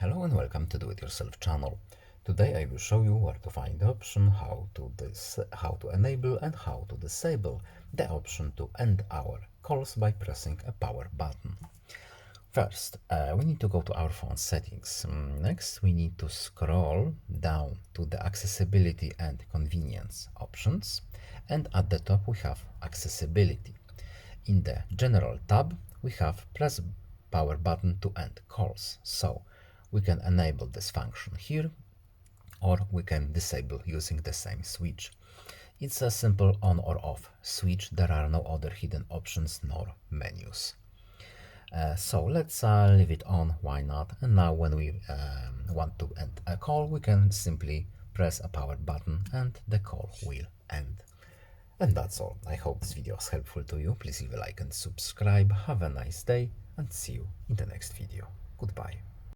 Hello and welcome to Do It Yourself channel. Today I will show you where to find the option, how to enable and how to disable the option to end our calls by pressing a power button. First, we need to go to our phone settings. Next, we need to scroll down to the accessibility and convenience options, and at the top we have accessibility. In the general tab, we have press power button to end calls. So we can enable this function here, or we can disable using the same switch. It's a simple on or off switch. There are no other hidden options nor menus. So let's leave it on, why not? And now when we want to end a call, we can simply press a power button and the call will end. And that's all. I hope this video was helpful to you. Please leave a like and subscribe. Have a nice day and see you in the next video. Goodbye.